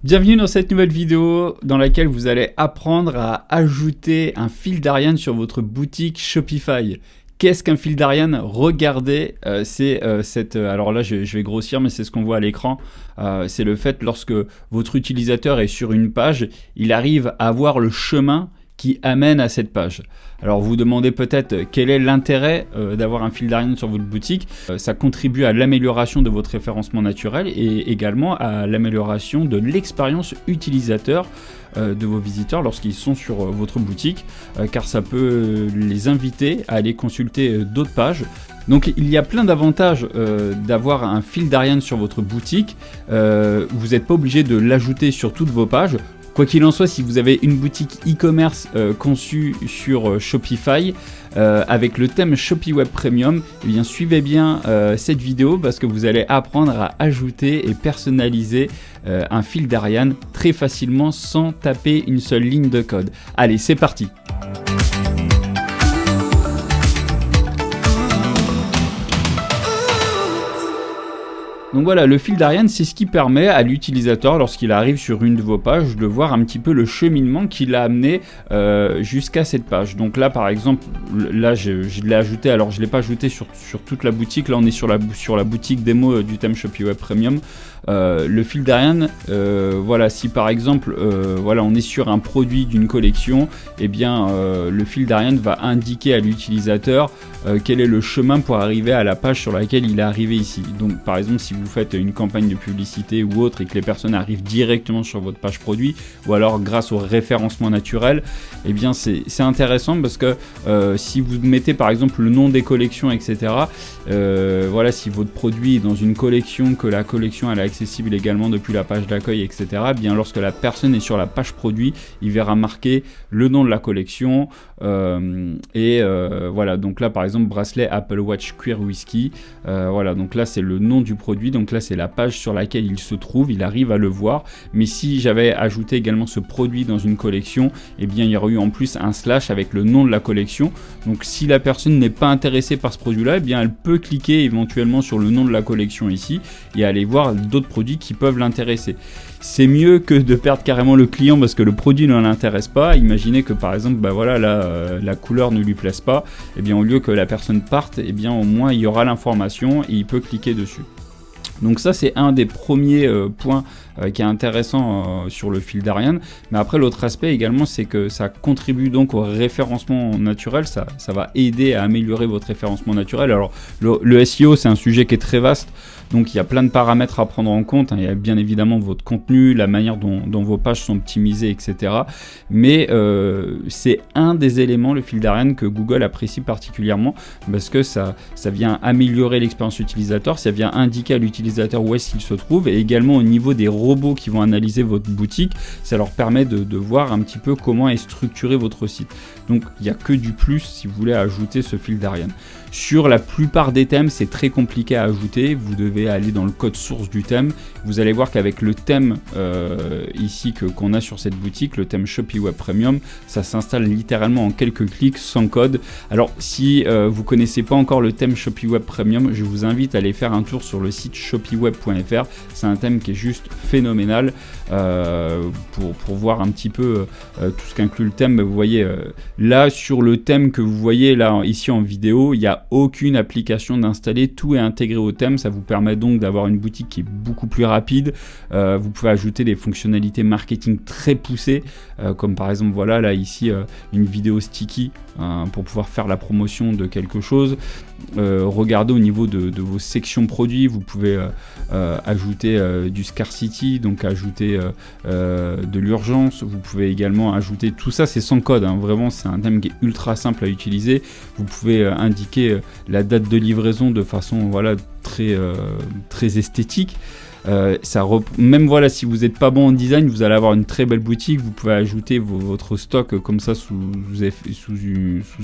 Bienvenue dans cette nouvelle vidéo dans laquelle vous allez apprendre à ajouter un fil d'Ariane sur votre boutique Shopify. Qu'est-ce qu'un fil d'Ariane? Regardez, alors là je vais grossir, mais c'est ce qu'on voit à l'écran. C'est le fait lorsque votre utilisateur est sur une page, il arrive à voir le chemin qui amène à cette page. Alors vous vous demandez peut-être quel est l'intérêt d'avoir un fil d'Ariane sur votre boutique. Ça contribue à l'amélioration de votre référencement naturel et également à l'amélioration de l'expérience utilisateur de vos visiteurs lorsqu'ils sont sur votre boutique, car ça peut les inviter à aller consulter d'autres pages. Donc il y a plein d'avantages d'avoir un fil d'Ariane sur votre boutique. Vous n'êtes pas obligé de l'ajouter sur toutes vos pages. Quoi qu'il en soit, si vous avez une boutique e-commerce conçue sur Shopify avec le thème ShopiWeb Premium, eh bien, suivez bien cette vidéo parce que vous allez apprendre à ajouter et personnaliser un fil d'Ariane très facilement sans taper une seule ligne de code. Allez, c'est parti! Donc voilà, le fil d'Ariane, c'est ce qui permet à l'utilisateur, lorsqu'il arrive sur une de vos pages, de voir un petit peu le cheminement qui l'a amené jusqu'à cette page. Donc là, par exemple, là, je l'ai ajouté, alors je ne l'ai pas ajouté sur toute la boutique, là on est sur la boutique démo du thème ShopiWeb Premium. Le fil d'Ariane, voilà, si par exemple voilà, on est sur un produit d'une collection, eh bien le fil d'Ariane va indiquer à l'utilisateur quel est le chemin pour arriver à la page sur laquelle il est arrivé ici. Donc par exemple, si vous faites une campagne de publicité ou autre et que les personnes arrivent directement sur votre page produit, ou alors grâce au référencement naturel, eh bien c'est intéressant parce que si vous mettez par exemple le nom des collections, etc., voilà, si votre produit est dans une collection, que la collection elle est accessible également depuis la page d'accueil, etc., bien lorsque la personne est sur la page produit, il verra marquer le nom de la collection voilà, donc là par exemple bracelet Apple Watch Queer Whisky, voilà, donc là c'est le nom du produit, donc là c'est la page sur laquelle il se trouve, il arrive à le voir. Mais si j'avais ajouté également ce produit dans une collection, eh bien il y aurait eu en plus un slash avec le nom de la collection. Donc si la personne n'est pas intéressée par ce produit là, eh bien elle peut cliquer éventuellement sur le nom de la collection ici et aller voir d'autres produits qui peuvent l'intéresser. C'est mieux que de perdre carrément le client parce que le produit ne l'intéresse pas. Imaginez que par exemple, bah voilà, là, la couleur ne lui plaise pas. Et bien au lieu que la personne parte, et bien au moins il y aura l'information et il peut cliquer dessus. Donc ça c'est un des premiers points qui est intéressant sur le fil d'Ariane. Mais après l'autre aspect également, c'est que ça contribue donc au référencement naturel, ça va aider à améliorer votre référencement naturel. Alors le SEO c'est un sujet qui est très vaste, donc il y a plein de paramètres à prendre en compte, hein. Il y a bien évidemment votre contenu, la manière dont vos pages sont optimisées, etc. Mais c'est un des éléments, le fil d'Ariane, que Google apprécie particulièrement parce que ça vient améliorer l'expérience utilisateur, ça vient indiquer à l'utilisateur où est-ce qu'il se trouve, et également au niveau des robots qui vont analyser votre boutique, ça leur permet de voir un petit peu comment est structuré votre site. Donc il n'y a que du plus si vous voulez ajouter ce fil d'Ariane. Sur la plupart des thèmes, c'est très compliqué à ajouter. Vous devez aller dans le code source du thème. Vous allez voir qu'avec le thème ici qu'on a sur cette boutique, le thème ShopiWeb Premium, ça s'installe littéralement en quelques clics sans code. Alors si vous connaissez pas encore le thème ShopiWeb Premium, je vous invite à aller faire un tour sur le site shopiweb.fr. C'est un thème qui est juste phénoménal pour voir un petit peu tout ce qu'inclut le thème. Vous voyez là sur le thème que vous voyez là ici en vidéo, il y a aucune application d'installer, tout est intégré au thème. Ça vous permet donc d'avoir une boutique qui est beaucoup plus rapide. Vous pouvez ajouter des fonctionnalités marketing très poussées, comme par exemple voilà là ici une vidéo sticky pour pouvoir faire la promotion de quelque chose. Regardez au niveau de vos sections produits, vous pouvez ajouter du scarcity, donc ajouter de l'urgence. Vous pouvez également ajouter, tout ça c'est sans code, hein, vraiment c'est un thème qui est ultra simple à utiliser. Vous pouvez indiquer la date de livraison de façon voilà très esthétique. Même voilà, si vous n'êtes pas bon en design, vous allez avoir une très belle boutique. Vous pouvez ajouter votre stock comme ça sous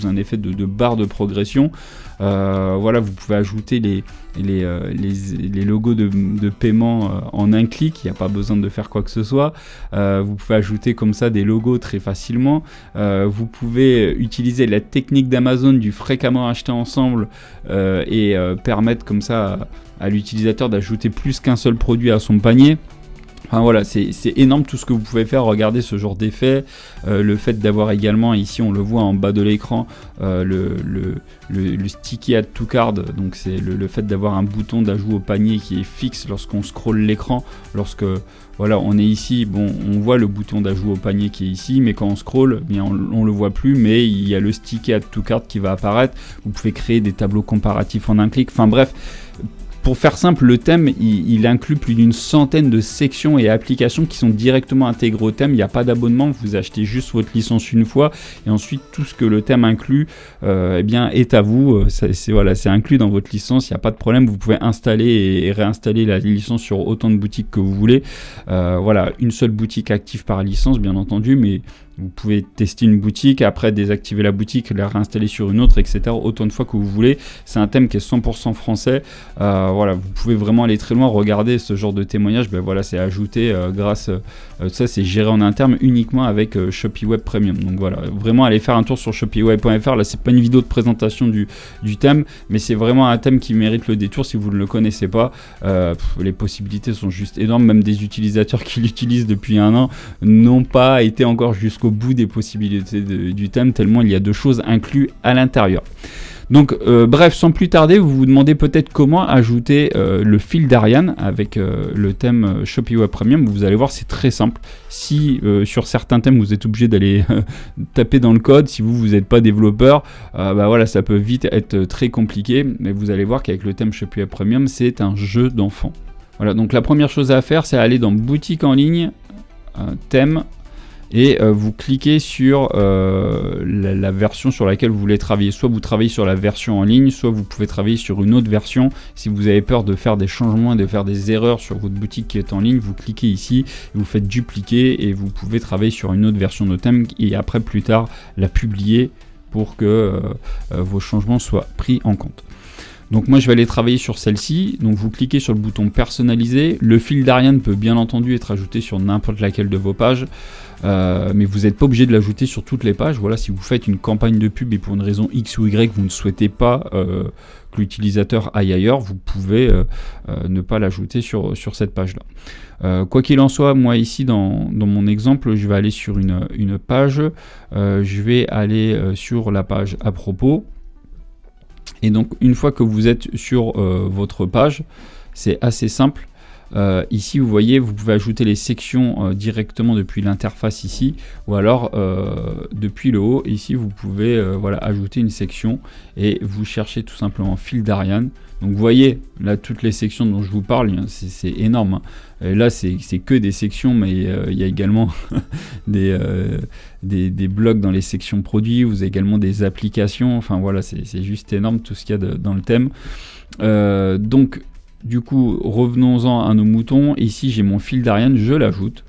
un effet de barre de progression. Voilà, vous pouvez ajouter les logos de paiement en un clic, il n'y a pas besoin de faire quoi que ce soit. Vous pouvez ajouter comme ça des logos très facilement. Vous pouvez utiliser la technique d'Amazon du fréquemment acheter ensemble et permettre comme ça à l'utilisateur d'ajouter plus qu'un seul produit à son panier. Enfin voilà, c'est énorme tout ce que vous pouvez faire. Regardez ce genre d'effet, le fait d'avoir également, ici on le voit en bas de l'écran, le sticky add to card, donc c'est le fait d'avoir un bouton d'ajout au panier qui est fixe lorsqu'on scrolle l'écran. Lorsque voilà, on est ici, bon, on voit le bouton d'ajout au panier qui est ici, mais quand on scrolle, bien on le voit plus, mais il y a le sticky add to card qui va apparaître. Vous pouvez créer des tableaux comparatifs en un clic. Enfin bref. Pour faire simple, le thème, il inclut plus d'une centaine de sections et applications qui sont directement intégrées au thème. Il n'y a pas d'abonnement, vous achetez juste votre licence une fois et ensuite tout ce que le thème inclut eh bien, est à vous. C'est inclus dans votre licence, il n'y a pas de problème. Vous pouvez installer et réinstaller la licence sur autant de boutiques que vous voulez. Voilà, une seule boutique active par licence, bien entendu, mais vous pouvez tester une boutique, après désactiver la boutique, la réinstaller sur une autre, etc. autant de fois que vous voulez. C'est un thème qui est 100% français. Voilà, vous pouvez vraiment aller très loin. Regardez ce genre de témoignage, ben voilà, c'est ajouté grâce... ça, c'est géré en interne uniquement avec Shopee Web Premium. Donc voilà, vraiment allez faire un tour sur shopeeweb.fr. Là, c'est pas une vidéo de présentation du thème, mais c'est vraiment un thème qui mérite le détour si vous ne le connaissez pas. Les possibilités sont juste énormes. Même des utilisateurs qui l'utilisent depuis un an n'ont pas été encore jusqu'au bout des possibilités du thème, tellement il y a de choses incluses à l'intérieur. Donc bref, sans plus tarder, vous vous demandez peut-être comment ajouter le fil d'Ariane avec le thème Shopee Web Premium. Vous allez voir, c'est très simple. Si sur certains thèmes vous êtes obligé d'aller taper dans le code, si vous n'êtes pas développeur, bah voilà, ça peut vite être très compliqué, mais vous allez voir qu'avec le thème Shopee Web Premium, c'est un jeu d'enfant. Voilà, donc la première chose à faire, c'est aller dans boutique en ligne, thème, et vous cliquez sur la version sur laquelle vous voulez travailler. Soit vous travaillez sur la version en ligne, soit vous pouvez travailler sur une autre version. Si vous avez peur de faire des changements, de faire des erreurs sur votre boutique qui est en ligne, vous cliquez ici, vous faites dupliquer et vous pouvez travailler sur une autre version de thème et après plus tard la publier pour que vos changements soient pris en compte. Donc moi je vais aller travailler sur celle-ci, donc vous cliquez sur le bouton personnaliser. Le fil d'Ariane peut bien entendu être ajouté sur n'importe laquelle de vos pages, mais vous n'êtes pas obligé de l'ajouter sur toutes les pages. Voilà, si vous faites une campagne de pub et pour une raison X ou Y vous ne souhaitez pas que l'utilisateur aille ailleurs, vous pouvez ne pas l'ajouter sur cette page-là. Quoi qu'il en soit, moi ici dans mon exemple, je vais aller sur une page, je vais aller sur la page à propos. Et donc une fois que vous êtes sur votre page, c'est assez simple. Ici vous voyez, vous pouvez ajouter les sections directement depuis l'interface ici, ou alors depuis le haut, ici vous pouvez voilà, ajouter une section et vous cherchez tout simplement fil d'Ariane. Donc vous voyez là toutes les sections dont je vous parle, c'est énorme, hein. Et là c'est que des sections, mais il y a également des blocs dans les sections produits, vous avez également des applications, enfin voilà, c'est juste énorme tout ce qu'il y a dans le thème. Donc du coup revenons-en à nos moutons. Ici j'ai mon fil d'Ariane, je l'ajoute.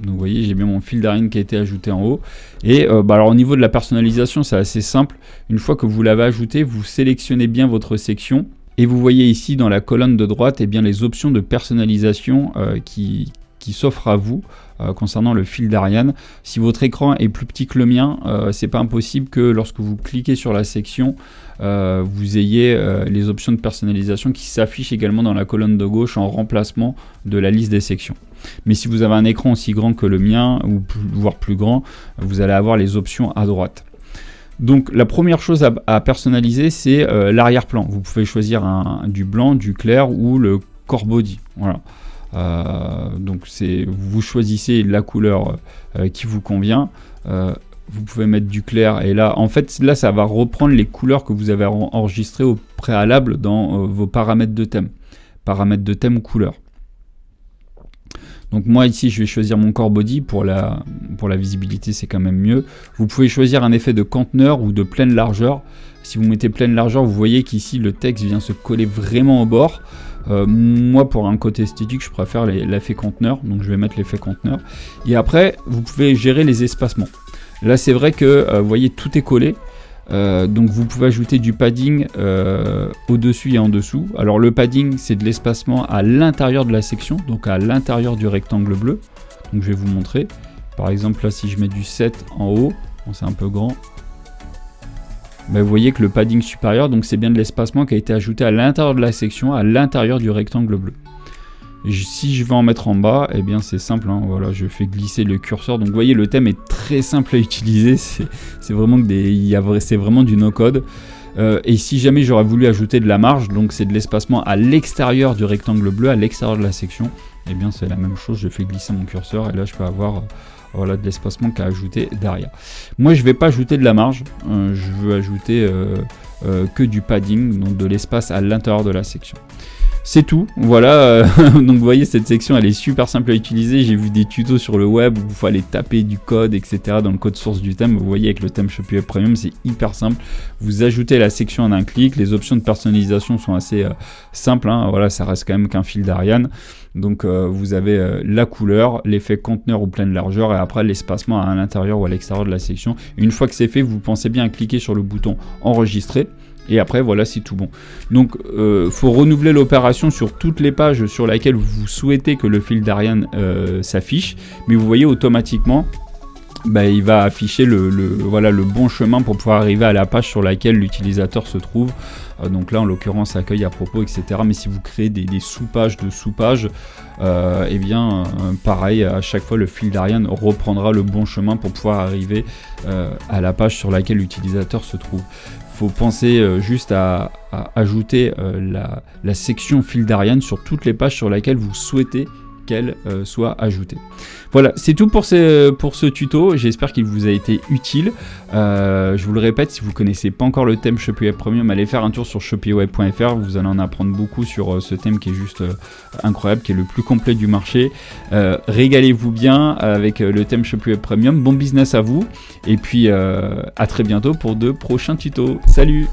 Donc vous voyez, j'ai bien mon fil d'Ariane qui a été ajouté en haut. Et alors au niveau de la personnalisation, c'est assez simple. Une fois que vous l'avez ajouté, vous sélectionnez bien votre section. Et vous voyez ici dans la colonne de droite, eh bien, les options de personnalisation qui s'offrent à vous concernant le fil d'Ariane. Si votre écran est plus petit que le mien, c'est pas impossible que lorsque vous cliquez sur la section, vous ayez les options de personnalisation qui s'affichent également dans la colonne de gauche en remplacement de la liste des sections. Mais si vous avez un écran aussi grand que le mien, ou voire plus grand, vous allez avoir les options à droite. Donc la première chose à personnaliser, c'est l'arrière-plan. Vous pouvez choisir du blanc, du clair ou le core body. Voilà. Donc vous choisissez la couleur qui vous convient. Vous pouvez mettre du clair et là, en fait, là, ça va reprendre les couleurs que vous avez enregistrées au préalable dans vos paramètres de thème. Paramètres de thème couleur. Donc moi ici je vais choisir mon core body pour la visibilité, c'est quand même mieux. Vous pouvez choisir un effet de conteneur ou de pleine largeur. Si vous mettez pleine largeur, vous voyez qu'ici le texte vient se coller vraiment au bord. Moi pour un côté esthétique je préfère l'effet conteneur, donc je vais mettre l'effet conteneur. Et après vous pouvez gérer les espacements. Là c'est vrai que vous voyez tout est collé. Donc vous pouvez ajouter du padding au-dessus et en dessous. Alors le padding c'est de l'espacement à l'intérieur de la section, donc à l'intérieur du rectangle bleu. Donc je vais vous montrer. Par exemple là si je mets du 7 en haut, bon, c'est un peu grand. Ben, vous voyez que le padding supérieur, donc c'est bien de l'espacement qui a été ajouté à l'intérieur de la section, à l'intérieur du rectangle bleu. Si je veux en mettre en bas, eh bien c'est simple, hein, voilà, je fais glisser le curseur. Donc vous voyez, le thème est très simple à utiliser, c'est vraiment, c'est vraiment du no-code. Et si jamais j'aurais voulu ajouter de la marge, donc c'est de l'espacement à l'extérieur du rectangle bleu, à l'extérieur de la section, eh bien c'est la même chose, je fais glisser mon curseur et là je peux avoir voilà, de l'espacement qu'à ajouter derrière. Moi je ne vais pas ajouter de la marge, je veux ajouter que du padding, donc de l'espace à l'intérieur de la section. C'est tout, voilà, donc vous voyez cette section elle est super simple à utiliser, j'ai vu des tutos sur le web où il fallait taper du code etc. dans le code source du thème, vous voyez avec le thème Shopify Premium c'est hyper simple, vous ajoutez la section en un clic, les options de personnalisation sont assez simples, hein. Voilà, ça reste quand même qu'un fil d'Ariane, donc vous avez la couleur, l'effet conteneur ou pleine largeur et après l'espacement à l'intérieur ou à l'extérieur de la section. Et une fois que c'est fait, vous pensez bien à cliquer sur le bouton enregistrer. Et après, voilà, c'est tout bon. Donc, faut renouveler l'opération sur toutes les pages sur lesquelles vous souhaitez que le fil d'Ariane s'affiche. Mais vous voyez, automatiquement, il va afficher voilà, le bon chemin pour pouvoir arriver à la page sur laquelle l'utilisateur se trouve. Donc là, en l'occurrence, accueil à propos, etc. Mais si vous créez des sous-pages de sous-pages, eh bien, pareil, à chaque fois, le fil d'Ariane reprendra le bon chemin pour pouvoir arriver à la page sur laquelle l'utilisateur se trouve. Faut penser juste à ajouter la section fil d'Ariane sur toutes les pages sur lesquelles vous souhaitez qu'elle soit ajoutée. Voilà, c'est tout pour ce tuto, j'espère qu'il vous a été utile. Je vous le répète, si vous ne connaissez pas encore le thème Shopify Premium, allez faire un tour sur shopifyweb.fr, vous allez en apprendre beaucoup sur ce thème qui est juste incroyable, qui est le plus complet du marché. Régalez-vous bien avec le thème Shopify Premium, bon business à vous, et puis à très bientôt pour de prochains tutos. Salut!